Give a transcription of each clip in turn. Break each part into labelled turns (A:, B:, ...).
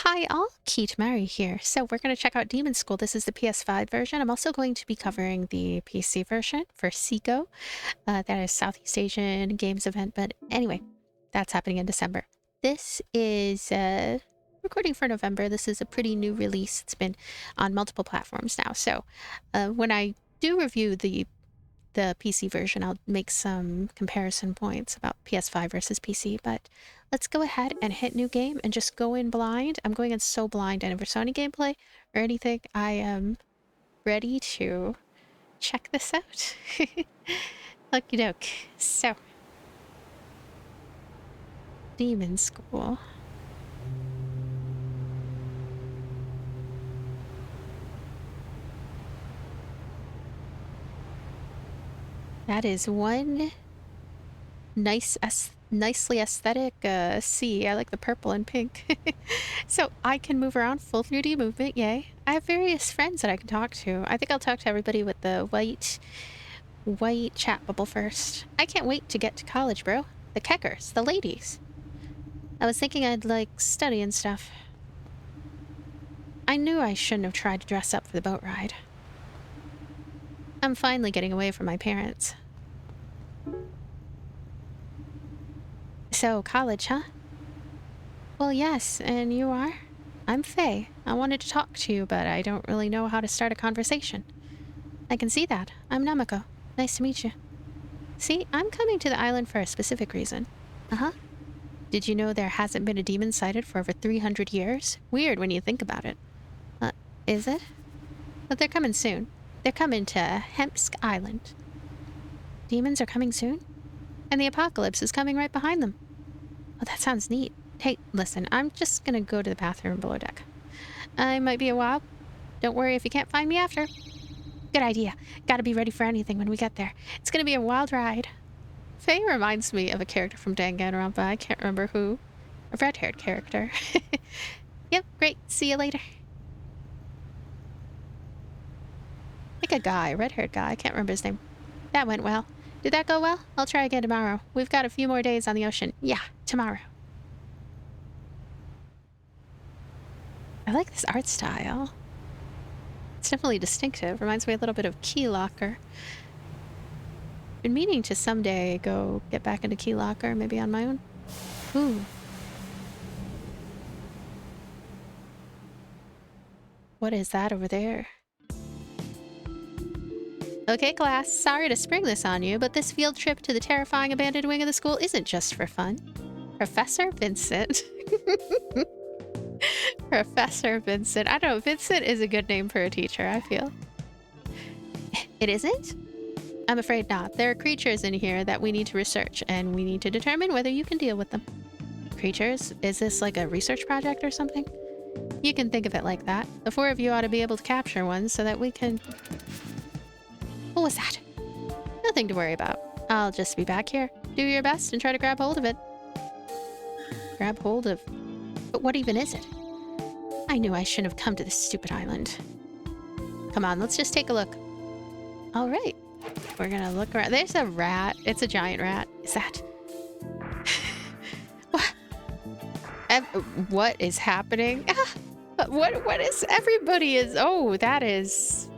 A: Hi all, Keith Mary here. So we're going to check out Demonschool. This is the PS5 version. I'm also going to be covering the PC version for SEGO. That is Southeast Asian Games event. But anyway, that's happening in December. This is recording for November. This is a pretty new release. It's been on multiple platforms now. So when I do review the PC version, I'll make some comparison points about PS5 versus PC, but let's go ahead and hit new game and just go in blind. I'm going in so blind, and if there's any gameplay or anything, I am ready to check this out. Okie doke. So, Demonschool. That is one nicely aesthetic sea. I like the purple and pink. So I can move around, full 3D movement, yay. I have various friends that I can talk to. I think I'll talk to everybody with the white chat bubble first. I can't wait to get to college, bro. The keckers, the ladies. I was thinking I'd like study and stuff. I knew I shouldn't have tried to dress up for the boat ride. I'm finally getting away from my parents. So, college, huh? Well, yes, and you are? I'm Faye. I wanted to talk to you, but I don't really know how to start a conversation. I can see that. I'm Namiko. Nice to meet you. See, I'm coming to the island for a specific reason. Uh-huh. Did you know there hasn't been a demon sighted for over 300 years? Weird when you think about it. Is it? But they're coming soon. They're coming to Hempsk Island. Demons are coming soon? And the apocalypse is coming right behind them. Oh, that sounds neat. Hey, listen, I'm just gonna go to the bathroom below deck. I might be a while. Don't worry if you can't find me after. Good idea. Gotta be ready for anything when we get there. It's gonna be a wild ride. Faye reminds me of a character from Danganronpa. I can't remember who. A red-haired character. Yep, great. See you later. Like a guy, red-haired guy. I can't remember his name. That went well. Did that go well? I'll try again tomorrow. We've got a few more days on the ocean. Yeah, tomorrow. I like this art style. It's definitely distinctive. Reminds me a little bit of Key Locker. Been meaning to someday go get back into Key Locker, maybe on my own. Ooh. What is that over there? Okay, class, sorry to spring this on you, but this field trip to the terrifying abandoned wing of the school isn't just for fun. Professor Vincent. Professor Vincent. I don't know, Vincent is a good name for a teacher, I feel. It isn't? I'm afraid not. There are creatures in here that we need to research, and we need to determine whether you can deal with them. Creatures? Is this like a research project or something? You can think of it like that. The four of you ought to be able to capture one so that we can... What was that? Nothing to worry about. I'll just be back here. Do your best and try to grab hold of it. Grab hold of... But what even is it? I knew I shouldn't have come to this stupid island. Come on, let's just take a look. All right. We're gonna look around. There's a rat. It's a giant rat. Is that... What? What is happening? What is... Everybody is... Oh, that is...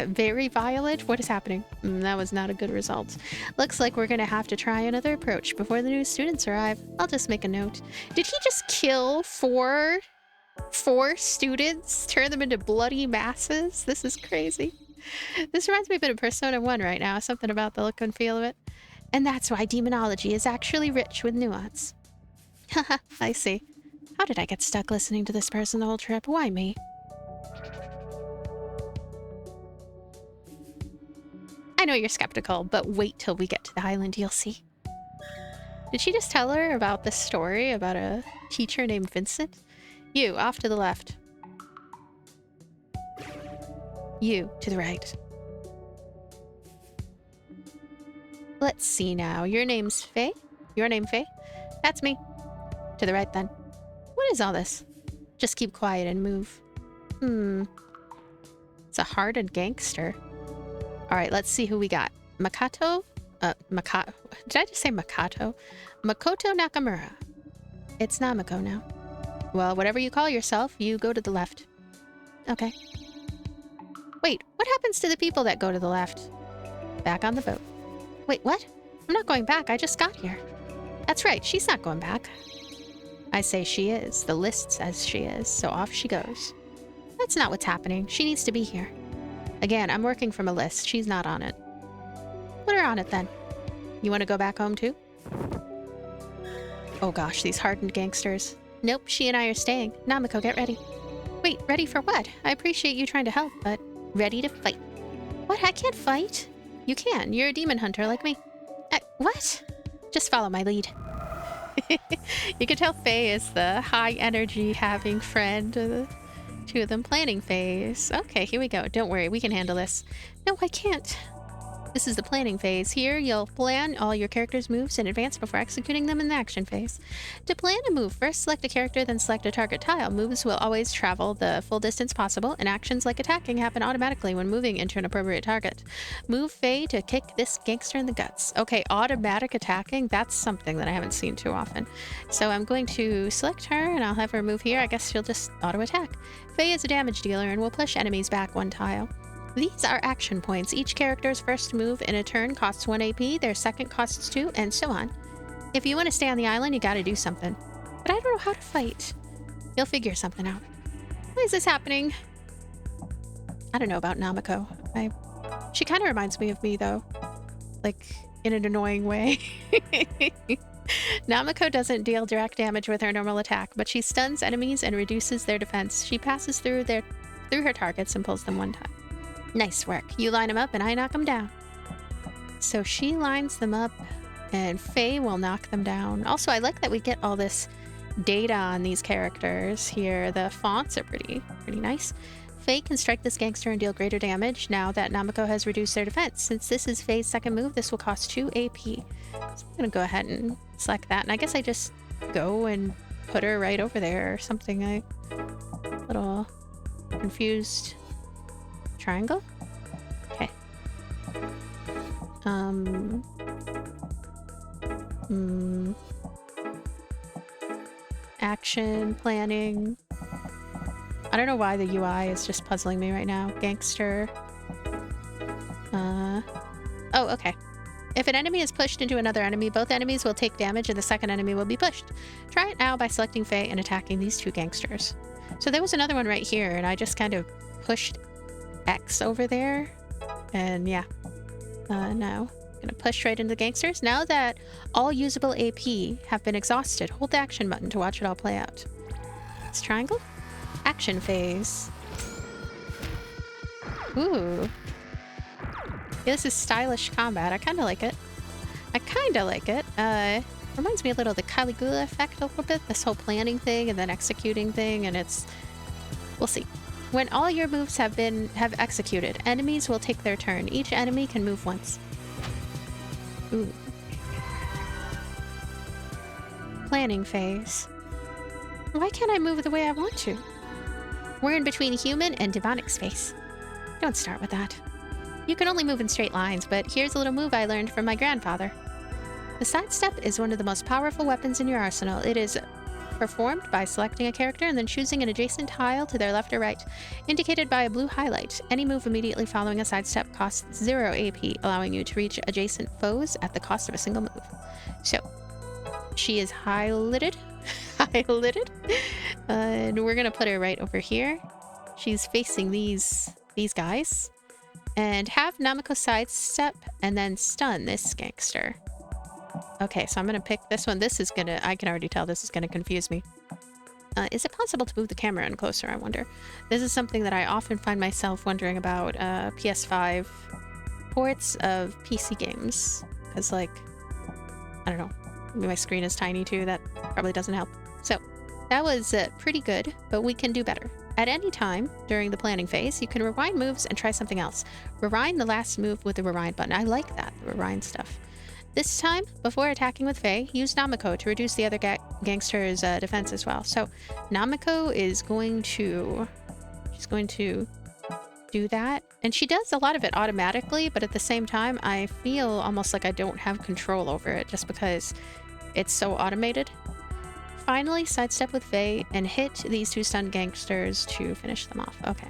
A: very violent. What is happening? That was not a good result. Looks like we're gonna have to try another approach before the new students arrive. I'll just make a note. Did he just kill four students? Turn them into bloody masses? This is crazy. This reminds me a bit of Persona 1 right now. Something about the look and feel of it. And that's why demonology is actually rich with nuance. Haha, I see. How did I get stuck listening to this person the whole trip? Why me? I know you're skeptical, but wait till we get to the island, you'll see. Did she just tell her about this story about a teacher named Vincent? You, off to the left. You, to the right. Let's see now. Your name's Faye? Your name Faye? That's me. To the right, then. What is all this? Just keep quiet and move. It's a hardened gangster. Alright, let's see who we got. Makoto? Did I just say Makoto? Makoto Nakamura. It's Namiko now. Well, whatever you call yourself, you go to the left. Okay. Wait, what happens to the people that go to the left? Back on the boat. Wait, what? I'm not going back. I just got here. That's right. She's not going back. I say she is. The list says she is. So off she goes. That's not what's happening. She needs to be here. Again, I'm working from a list. She's not on it. Put her on it then. You want to go back home too? Oh gosh, these hardened gangsters. Nope, she and I are staying. Namiko, get ready. Wait, ready for what? I appreciate you trying to help, but ready to fight. What? I can't fight? You can. You're a demon hunter like me. What? Just follow my lead. You can tell Faye is the high energy having friend. Two of them planning phase. Okay, here we go. Don't worry, we can handle this. No, I can't. This is the planning phase. Here, you'll plan all your character's moves in advance before executing them in the action phase. To plan a move, first select a character, then select a target tile. Moves will always travel the full distance possible, and actions like attacking happen automatically when moving into an appropriate target. Move Faye to kick this gangster in the guts. Okay, automatic attacking, that's something that I haven't seen too often. So I'm going to select her, and I'll have her move here. I guess she'll just auto-attack. Faye is a damage dealer and will push enemies back one tile. These are action points. Each character's first move in a turn costs 1 AP, their second costs 2, and so on. If you want to stay on the island, you gotta do something. But I don't know how to fight. You'll figure something out. Why is this happening? I don't know about Namiko. She kind of reminds me of me, though. Like, in an annoying way. Namiko doesn't deal direct damage with her normal attack, but she stuns enemies and reduces their defense. She passes through her targets and pulls them one time. Nice work. You line them up and I knock them down. So she lines them up and Faye will knock them down. Also, I like that we get all this data on these characters here. The fonts are pretty nice. Faye can strike this gangster and deal greater damage now that Namiko has reduced their defense. Since this is Faye's second move, this will cost 2 AP. So I'm going to go ahead and select that. And I guess I just go and put her right over there or something. A little confused. Triangle? Okay. Action, planning. I don't know why the UI is just puzzling me right now. Gangster. Oh, okay. If an enemy is pushed into another enemy, both enemies will take damage and the second enemy will be pushed. Try it now by selecting Faye and attacking these two gangsters. So there was another one right here, and I just kind of pushed X over there. And yeah. Now, I'm gonna push right into the gangsters. Now that all usable AP have been exhausted, hold the action button to watch it all play out. It's triangle? Action phase. Ooh. Yeah, this is stylish combat. I kind of like it. Reminds me a little of the Caligula effect a little bit. This whole planning thing and then executing thing, and it's... We'll see. When all your moves have executed, enemies will take their turn. Each enemy can move once. Ooh. Planning phase. Why can't I move the way I want to? We're in between human and demonic space. Don't start with that. You can only move in straight lines, but here's a little move I learned from my grandfather. The sidestep is one of the most powerful weapons in your arsenal. It is performed by selecting a character and then choosing an adjacent tile to their left or right, indicated by a blue highlight. Any move immediately following a sidestep costs 0 AP, allowing you to reach adjacent foes at the cost of a single move. So, she is highlighted, and we're gonna put her right over here. She's facing these guys, and have Namiko sidestep and then stun this gangster. Okay, so I'm gonna pick this one. I can already tell this is gonna confuse me. Is it possible to move the camera in closer, I wonder? This is something that I often find myself wondering about PS5 ports of PC games. Because, like, I don't know, maybe my screen is tiny too, that probably doesn't help. So, that was pretty good, but we can do better. At any time during the planning phase, you can rewind moves and try something else. Rewind the last move with the rewind button. I like that, the rewind stuff. This time, before attacking with Faye, use Namiko to reduce the other gangster's defense as well. So Namiko is going to... She's going to do that. And she does a lot of it automatically, but at the same time, I feel almost like I don't have control over it just because it's so automated. finally sidestep with Faye and hit these 2 stunned gangsters to finish them off. Okay.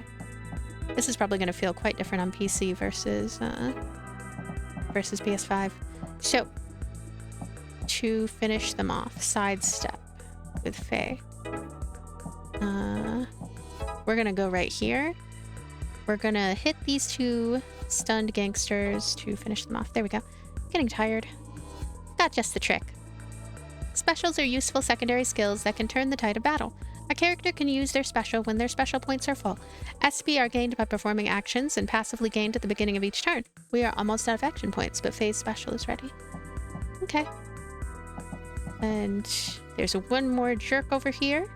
A: This is probably going to feel quite different on PC versus PS5. So, to finish them off, sidestep with Faye. We're going to go right here. We're going to hit these 2 stunned gangsters to finish them off. There we go. Getting tired. Got just the trick. Specials are useful secondary skills that can turn the tide of battle. A character can use their special when their special points are full. SP are gained by performing actions and passively gained at the beginning of each turn. We are almost out of action points, but Faye's special is ready. Okay. And there's one more jerk over here.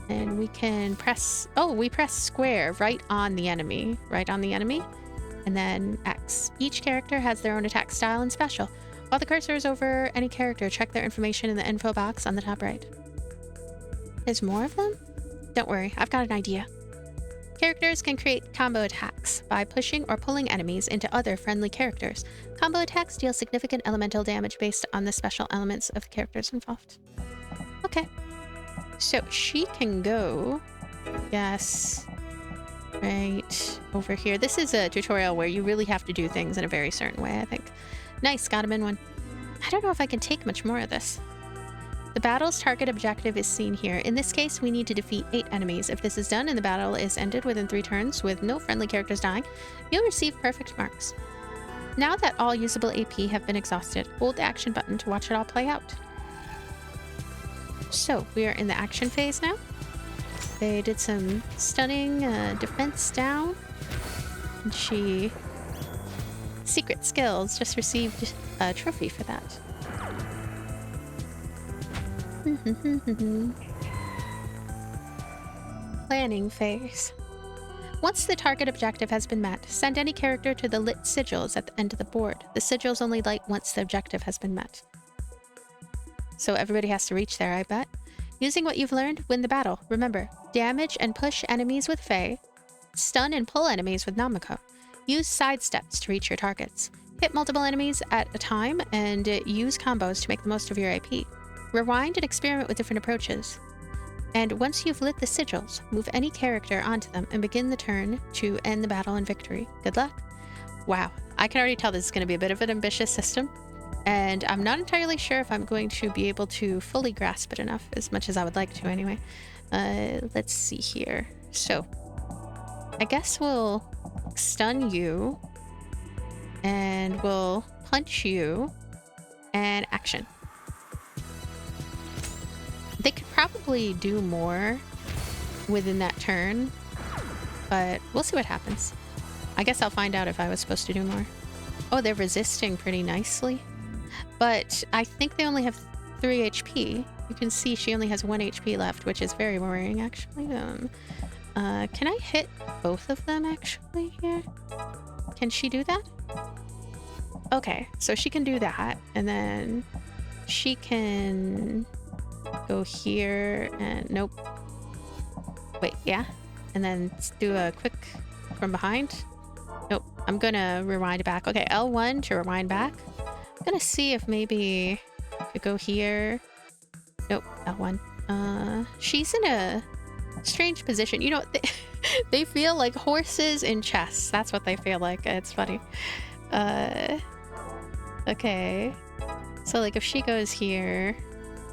A: And we can press... Oh, we press square right on the enemy. Right on the enemy. And then X. Each character has their own attack style and special. While the cursor is over any character, check their information in the info box on the top right. There's more of them? Don't worry, I've got an idea. Characters can create combo attacks by pushing or pulling enemies into other friendly characters. Combo attacks deal significant elemental damage based on the special elements of the characters involved. Okay. So she can go... Yes. Right over here. This is a tutorial where you really have to do things in a very certain way, I think. Nice, got him in one. I don't know if I can take much more of this. The battle's target objective is seen here. In this case, we need to defeat 8 enemies. If this is done and the battle is ended within 3 turns with no friendly characters dying, you'll receive perfect marks. Now that all usable AP have been exhausted, hold the action button to watch it all play out. So, we are in the action phase now. They did some stunning defense down. And she... Secret skills, just received a trophy for that. Planning phase. Once the target objective has been met, send any character to the lit sigils at the end of the board. The sigils only light once the objective has been met. So everybody has to reach there, I bet. Using what you've learned, win the battle. Remember, damage and push enemies with Faye, stun and pull enemies with Namako. Use side steps to reach your targets. Hit multiple enemies at a time and use combos to make the most of your AP. Rewind and experiment with different approaches. And once you've lit the sigils, move any character onto them and begin the turn to end the battle in victory. Good luck. Wow, I can already tell this is going to be a bit of an ambitious system, and I'm not entirely sure if I'm going to be able to fully grasp it enough, as much as I would like to anyway. Let's see here. So, I guess we'll stun you, and we'll punch you, and action. They could probably do more within that turn, but we'll see what happens. I guess I'll find out if I was supposed to do more. Oh, they're resisting pretty nicely, but I think they only have 3 HP. You can see she only has 1 HP left, which is very worrying, actually. Can I hit both of them, actually, here? Can she do that? Okay, so she can do that, and then she can go here, and nope. Wait, yeah? And then do a quick from behind? Nope, I'm gonna rewind back. Okay, L1 to rewind back. I'm gonna see if maybe I could go here. Nope, L1. She's in a strange position. You know, they feel like horses in chess. That's what they feel like. It's funny. Okay. So, like, if she goes here...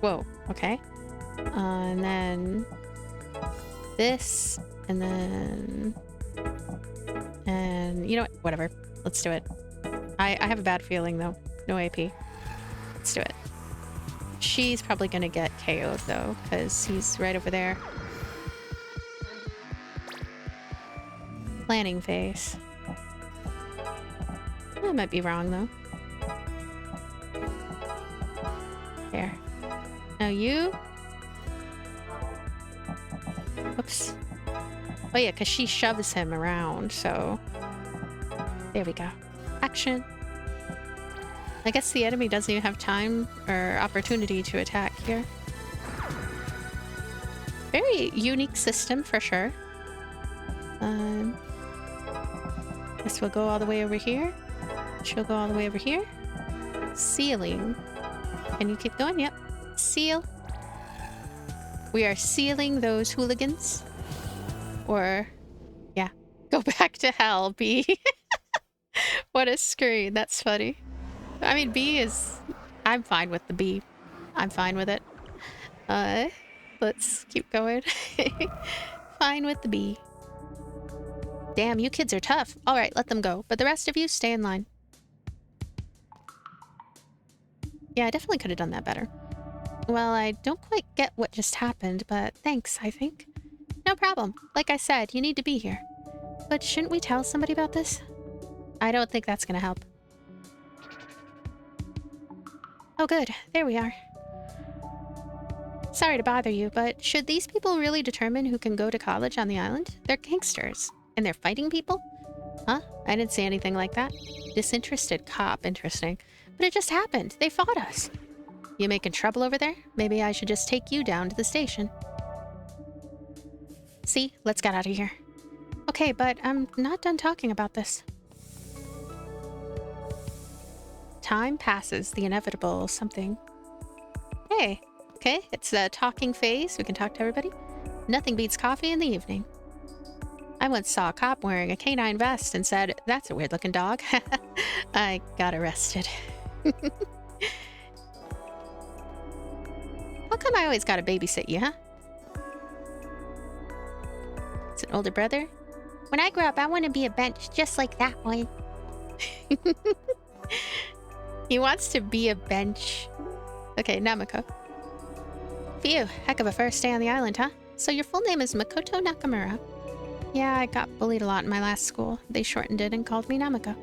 A: Whoa, okay. And then... this, and then... And, you know what? Whatever. Let's do it. I have a bad feeling, though. No AP. Let's do it. She's probably gonna get KO'd, though, because he's right over there. Planning phase. I might be wrong, though. There. Now you... Oops. Oh yeah, because she shoves him around, so... There we go. Action. I guess the enemy doesn't even have time or opportunity to attack here. Very unique system, for sure. Guess we'll go all the way over here. She'll go all the way over here. Sealing. Can you keep going? Yep. Seal. We are sealing those hooligans. Or, yeah, go back to hell, B. What a screen. That's funny. I mean, B is... I'm fine with the B. I'm fine with it. Let's keep going. Fine with the B. Damn, you kids are tough. All right, let them go. But the rest of you, stay in line. Yeah, I definitely could have done that better. Well, I don't quite get what just happened, but thanks, I think. No problem. Like I said, you need to be here. But shouldn't we tell somebody about this? I don't think that's gonna help. Oh good, there we are. Sorry to bother you, but should these people really determine who can go to college on the island? They're gangsters. And they're fighting people? Huh? I didn't see anything like that. Disinterested cop, interesting. But it just happened. They fought us. You making trouble over there? Maybe I should just take you down to the station. See? Let's get out of here. Okay, but I'm not done talking about this. Time passes, the inevitable something. Hey, okay, it's a talking phase. We can talk to everybody. Nothing beats coffee in the evening. I once saw a cop wearing a canine vest and said, "That's a weird looking dog." I got arrested. How come I always gotta babysit you, huh? It's an older brother. When I grow up, I want to be a bench just like that one. He wants to be a bench. Okay, Namako. Phew, heck of a first day on the island, huh? So your full name is Makoto Nakamura. Yeah, I got bullied a lot in my last school. They shortened it and called me Namako.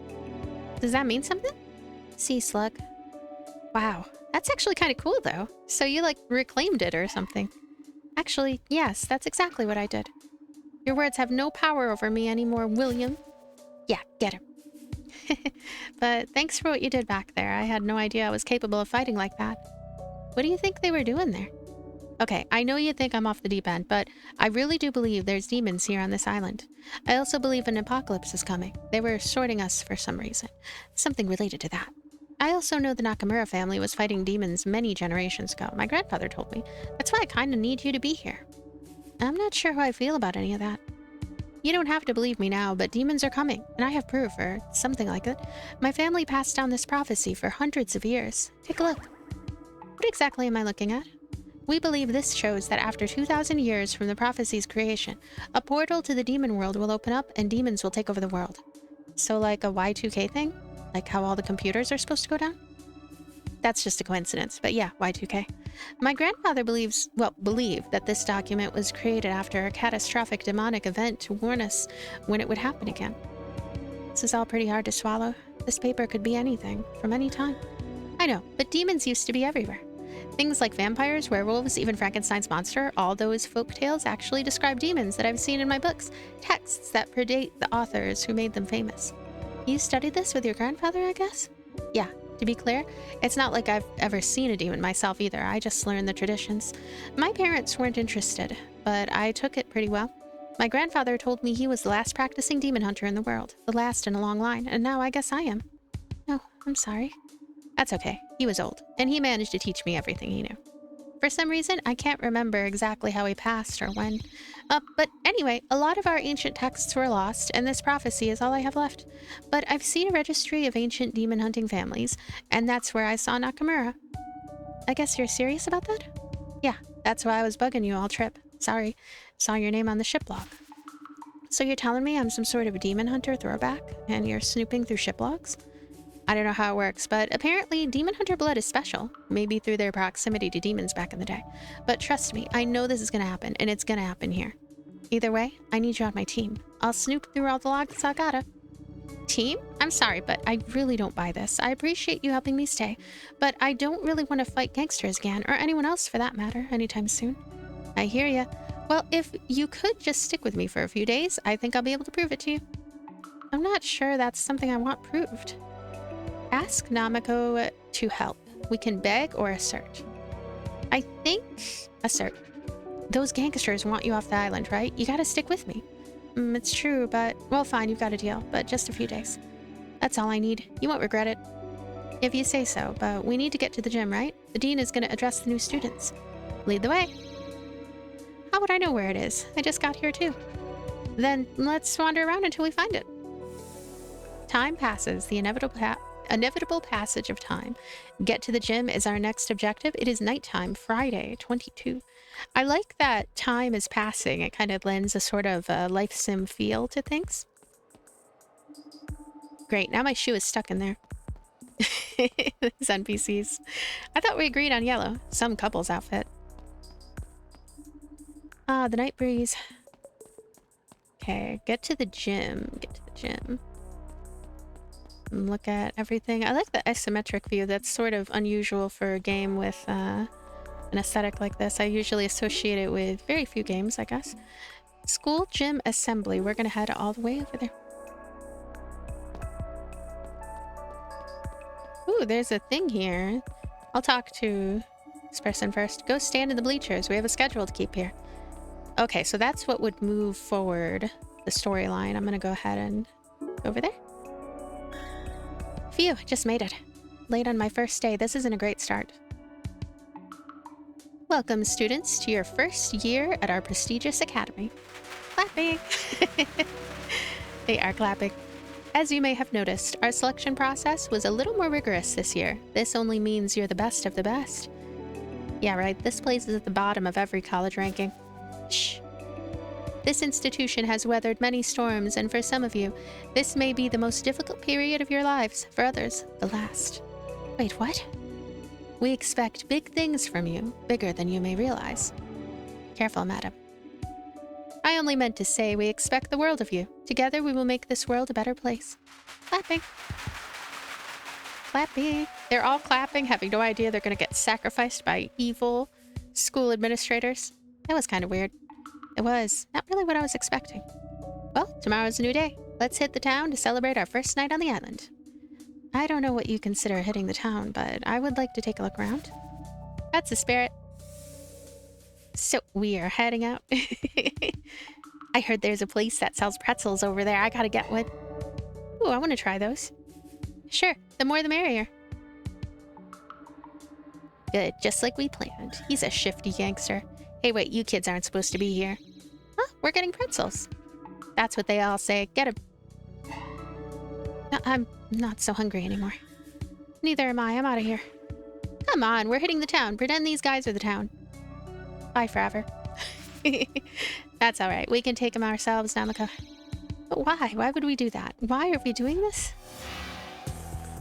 A: Does that mean something? Sea slug. Wow, that's actually kind of cool though. So you like reclaimed it or something. Actually, yes, that's exactly what I did. Your words have no power over me anymore, William. Yeah, get him. But thanks for what you did back there. I had no idea I was capable of fighting like that. What do you think they were doing there? Okay, I know you think I'm off the deep end, but I really do believe there's demons here on this island. I also believe an apocalypse is coming. They were sorting us for some reason. Something related to that. I also know the Nakamura family was fighting demons many generations ago. My grandfather told me. That's why I kind of need you to be here. I'm not sure how I feel about any of that. You don't have to believe me now, but demons are coming, and I have proof, or something like it. My family passed down this prophecy for hundreds of years. Take a look. What exactly am I looking at? We believe this shows that after 2,000 years from the prophecy's creation, a portal to the demon world will open up and demons will take over the world. So like a Y2K thing? Like how all the computers are supposed to go down? That's just a coincidence, but yeah, Y2K. My grandfather believed that this document was created after a catastrophic demonic event to warn us when it would happen again. This is all pretty hard to swallow. This paper could be anything, from any time. I know, but demons used to be everywhere. Things like vampires, werewolves, even Frankenstein's monster, all those folk tales actually describe demons that I've seen in my books, texts that predate the authors who made them famous. You studied this with your grandfather, I guess? Yeah. To be clear, it's not like I've ever seen a demon myself either. I just learned the traditions. My parents weren't interested, but I took it pretty well. My grandfather told me he was the last practicing demon hunter in the world, the last in a long line, and now I guess I am. Oh, I'm sorry. That's okay. He was old, and he managed to teach me everything he knew. For some reason, I can't remember exactly how he passed or when. But anyway, a lot of our ancient texts were lost, and this prophecy is all I have left. But I've seen a registry of ancient demon hunting families, and that's where I saw Nakamura. I guess you're serious about that? Yeah, that's why I was bugging you all trip. Sorry. Saw your name on the ship log. So you're telling me I'm some sort of a demon hunter throwback, and you're snooping through ship logs? I don't know how it works, but apparently demon hunter blood is special. Maybe through their proximity to demons back in the day. But trust me, I know this is gonna happen, and it's gonna happen here. Either way, I need you on my team. I'll snoop through all the logs I gotta. Team? I'm sorry, but I really don't buy this. I appreciate you helping me stay, but I don't really want to fight gangsters again, or anyone else for that matter, anytime soon. I hear ya. Well, if you could just stick with me for a few days, I think I'll be able to prove it to you. I'm not sure that's something I want proved. Ask Namako to help. We can beg or assert. I think assert. Those gangsters want you off the island, right? You gotta stick with me. It's true, but... Well, fine, you've got a deal, but just a few days. That's all I need. You won't regret it. If you say so, but we need to get to the gym, right? The dean is gonna address the new students. Lead the way. How would I know where it is? I just got here too. Then let's wander around until we find it. Time passes, the inevitable passage of time. Get to the gym is our next objective. It is nighttime, Friday, 22. I like that time is passing. It kind of lends a sort of life sim feel to things. Great, now my shoe is stuck in there. These NPCs. I thought we agreed on yellow. Some couple's outfit. Ah, the night breeze. Okay, get to the gym. Get to the gym. And look at everything. I like the isometric view. That's sort of unusual for a game with an aesthetic like this. I usually associate it with very few games, I guess. School gym assembly. We're gonna head all the way over there. Ooh, there's a thing here. I'll talk to this person first. Go stand in the bleachers. We have a schedule to keep here. Okay, so that's what would move forward the storyline. I'm gonna go ahead and go over there. Phew, just made it. Late on my first day. This isn't a great start. Welcome, students, to your first year at our prestigious academy. Clapping! They are clapping. As you may have noticed, our selection process was a little more rigorous this year. This only means you're the best of the best. Yeah, right, this place is at the bottom of every college ranking. Shh. This institution has weathered many storms, and for some of you, this may be the most difficult period of your lives. For others, the last. Wait, what? We expect big things from you, bigger than you may realize. Careful, madam. I only meant to say we expect the world of you. Together we will make this world a better place. Clapping. Clapping. They're all clapping, having no idea they're going to get sacrificed by evil school administrators. That was kind of weird. It was. Not really what I was expecting. Well, tomorrow's a new day. Let's hit the town to celebrate our first night on the island. I don't know what you consider hitting the town, but I would like to take a look around. That's the spirit. So we are heading out. I heard there's a place that sells pretzels over there. I gotta get one. Ooh, I want to try those. Sure, the more the merrier. Good, just like we planned. He's a shifty gangster. Hey, wait, you kids aren't supposed to be here. Huh, we're getting pretzels. That's what they all say. Get 'em. No, I'm not so hungry anymore. Neither am I. I'm out of here. Come on, we're hitting the town. Pretend these guys are the town. Bye forever. That's all right. We can take them ourselves down the coast. But why? Why would we do that? Why are we doing this?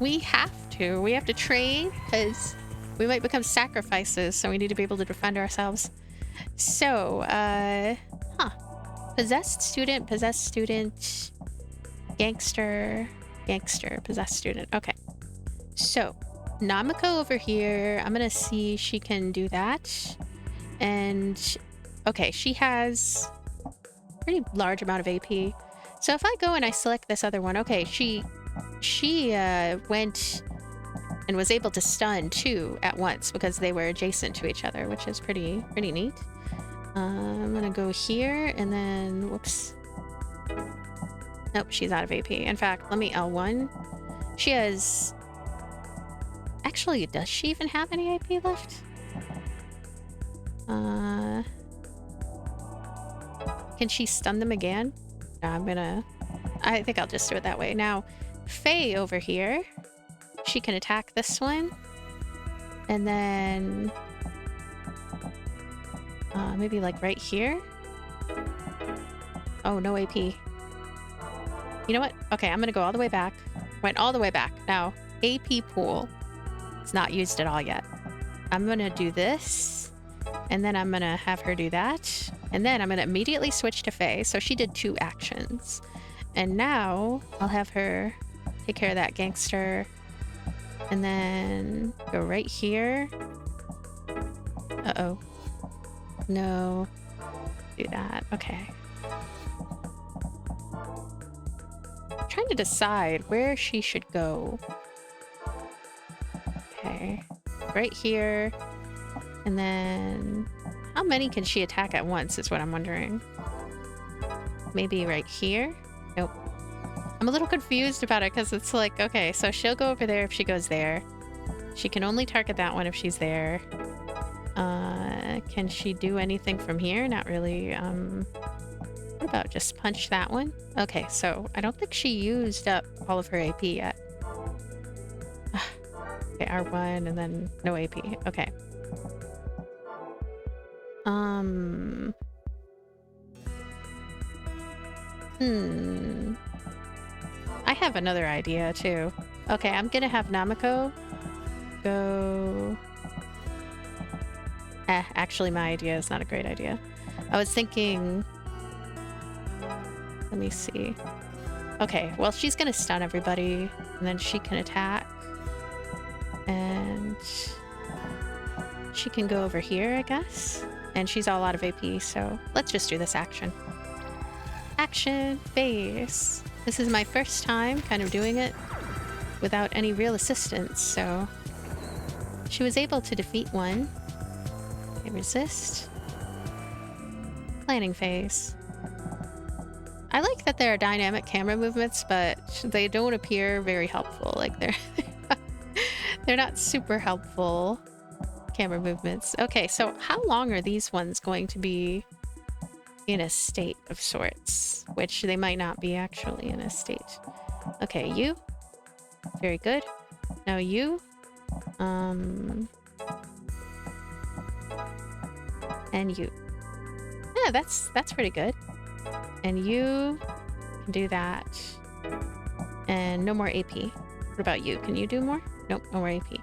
A: We have to. We have to train because we might become sacrifices, so we need to be able to defend ourselves. So, possessed student, gangster, possessed student. Okay. So, Namiko over here, I'm gonna see she can do that. And, okay, she has a pretty large amount of AP. So if I go and I select this other one, okay, she went and was able to stun two at once because they were adjacent to each other, which is pretty neat. I'm gonna go here and then, whoops. Nope, she's out of AP. In fact, let me L1. She has, actually, does she even have any AP left? Can she stun them again? No, I think I'll just do it that way. Now, Faye over here, she can attack this one. And then, maybe like right here. Oh, no AP. You know what? Okay, I'm gonna go all the way back. Went all the way back. Now, AP pool. It's not used at all yet. I'm gonna do this. And then I'm gonna have her do that. And then I'm gonna immediately switch to Faye. So she did 2 actions. And now I'll have her take care of that gangster. And then go right here. Uh-oh. No. Do that. Okay. I'm trying to decide where she should go. Okay. Right here. And then, how many can she attack at once is what I'm wondering. Maybe right here? Nope. I'm a little confused about it because it's like, okay, so she'll go over there if she goes there. She can only target that one if she's there. Can she do anything from here? Not really. What about just punch that one? Okay, so I don't think she used up all of her AP yet. Okay, R1 and then no AP. Okay. I have another idea too. Okay, I'm gonna have Namiko go... actually my idea is not a great idea. I was thinking... Let me see. Okay, well she's gonna stun everybody, and then she can attack. And... she can go over here, I guess? And she's all out of AP, so let's just do this action. Action phase. This is my first time kind of doing it without any real assistance, so... She was able to defeat one. Okay, resist. Planning phase. I like that there are dynamic camera movements, but they don't appear very helpful. Like, they're not super helpful camera movements. Okay, so how long are these ones going to be in a state of sorts? Which they might not be actually in a state. Okay, you. Very good. Now you. And you. Yeah, that's pretty good. And you can do that. And no more AP. What about you? Can you do more? Nope, no more AP.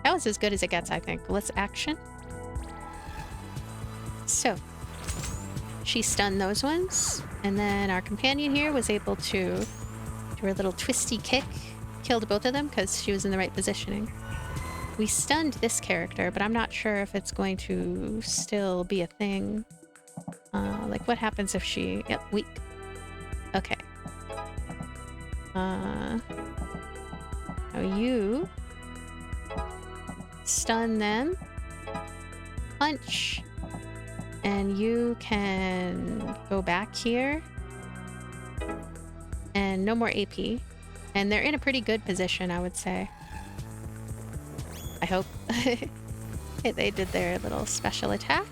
A: That was as good as it gets, I think. Let's action. So, she stunned those ones. And then our companion here was able to do her little twisty kick. Killed both of them because she was in the right positioning. We stunned this character, but I'm not sure if it's going to still be a thing. Like, what happens if she... Yep, weak. Okay. Now you... stun them. Punch. And you can go back here. And no more AP. And they're in a pretty good position, I would say. I hope. They did their little special attack.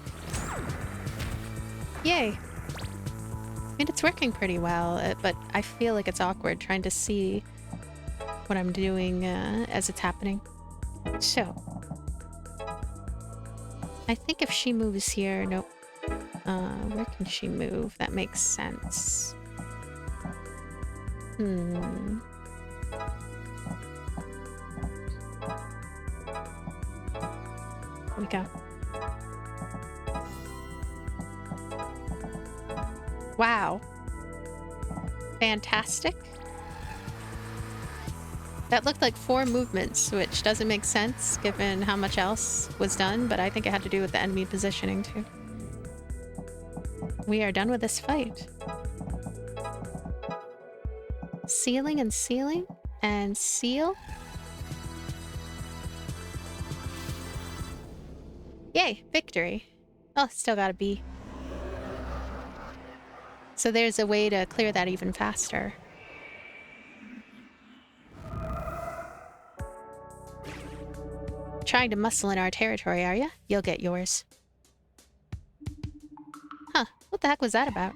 A: Yay. I mean, it's working pretty well, but I feel like it's awkward trying to see what I'm doing as it's happening. So. I think if she moves here... Nope. Where can she move? That makes sense. Here we go. Wow. Fantastic. That looked like 4 movements, which doesn't make sense given how much else was done, but I think it had to do with the enemy positioning too. We are done with this fight. Sealing and sealing and seal. Yay, victory. Oh, still got a B. So there's a way to clear that even faster. Trying to muscle in our territory, are ya? You'll get yours. Huh, what the heck was that about?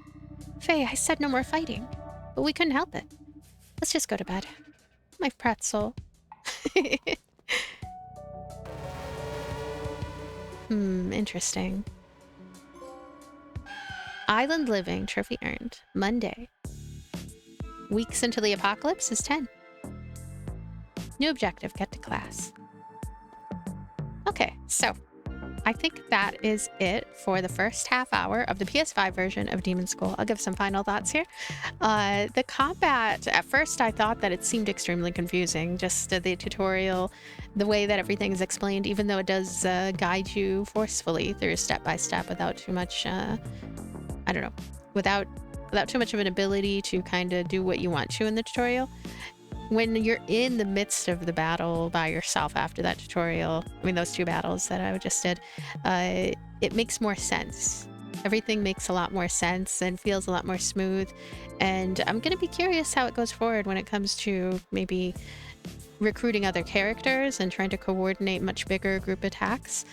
A: Faye, I said no more fighting, but we couldn't help it. Let's just go to bed. My pretzel. Interesting. Island living, trophy earned. Monday. Weeks until the apocalypse is 10. New objective, get to class. Okay, so I think that is it for the first half hour of the PS5 version of Demonschool. I'll give some final thoughts here. The combat, at first I thought that it seemed extremely confusing, just the tutorial, the way that everything is explained, even though it does guide you forcefully through step by step without too much, I don't know, without too much of an ability to kind of do what you want to in the tutorial. When you're in the midst of the battle by yourself after that tutorial, I mean those 2 battles that I just did, it makes more sense. Everything makes a lot more sense and feels a lot more smooth. And I'm going to be curious how it goes forward when it comes to maybe recruiting other characters and trying to coordinate much bigger group attacks.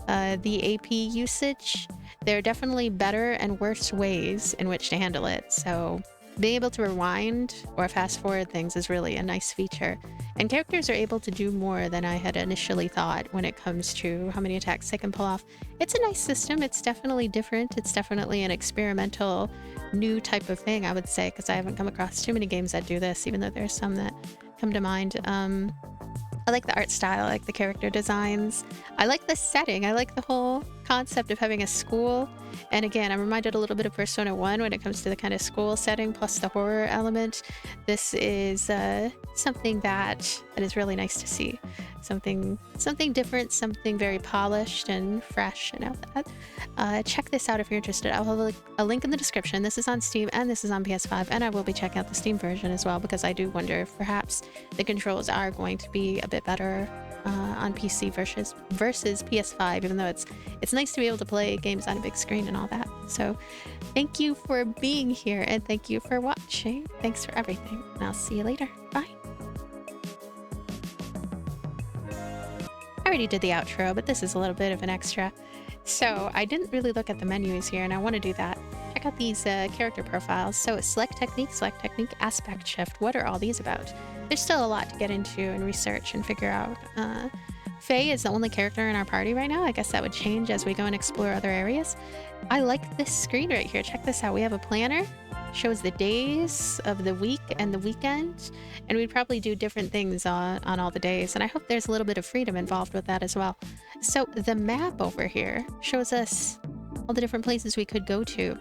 A: The AP usage, there are definitely better and worse ways in which to handle it. So being able to rewind or fast forward things is really a nice feature. And characters are able to do more than I had initially thought when it comes to how many attacks they can pull off. It's a nice system. It's definitely different. It's definitely an experimental new type of thing, I would say, because I haven't come across too many games that do this, even though there's some that come to mind. I like the art style, I like the character designs. I like the setting. I like the whole concept of having a school. And again, I'm reminded a little bit of Persona 1 when it comes to the kind of school setting plus the horror element. This is something that is really nice to see. Something different, something very polished and fresh and all that. Check this out if you're interested. I'll have a link in the description. This is on Steam and this is on PS5, and I will be checking out the Steam version as well, because I do wonder if perhaps the controls are going to be a bit better on PC versus PS5, even though it's nice to be able to play games on a big screen and all that. So thank you for being here, and thank you for watching. Thanks for everything, and I'll see you later. Bye. I already did the outro, but this is a little bit of an extra. So I didn't really look at the menus here, and I want to do that. Check out these character profiles. So select technique, aspect shift. What are all these about? There's still a lot to get into and research and figure out. Faye is the only character in our party right now. I guess that would change as we go and explore other areas. I like this screen right here. Check this out. We have a planner. Shows the days of the week and the weekend. And we'd probably do different things on all the days. And I hope there's a little bit of freedom involved with that as well. So the map over here shows us all the different places we could go to.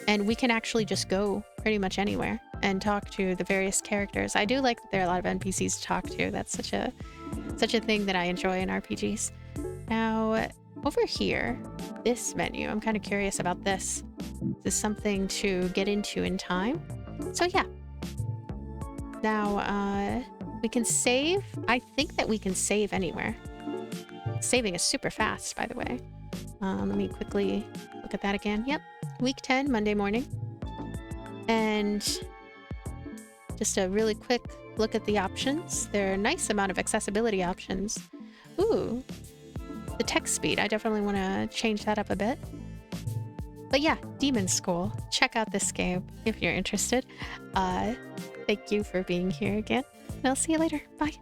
A: And we can actually just go pretty much anywhere and talk to the various characters. I do like that there are a lot of NPCs to talk to. That's such a thing that I enjoy in RPGs. Now, over here, this menu, I'm kind of curious about this. Is this something to get into in time? So yeah. Now, we can save. I think that we can save anywhere. Saving is super fast, by the way. Let me quickly look at that again. Yep. Week 10, Monday morning. And just a really quick look at the options. There are a nice amount of accessibility options. Ooh, the text speed. I definitely want to change that up a bit. But yeah, Demonschool. Check out this game if you're interested. Thank you for being here again. And I'll see you later. Bye.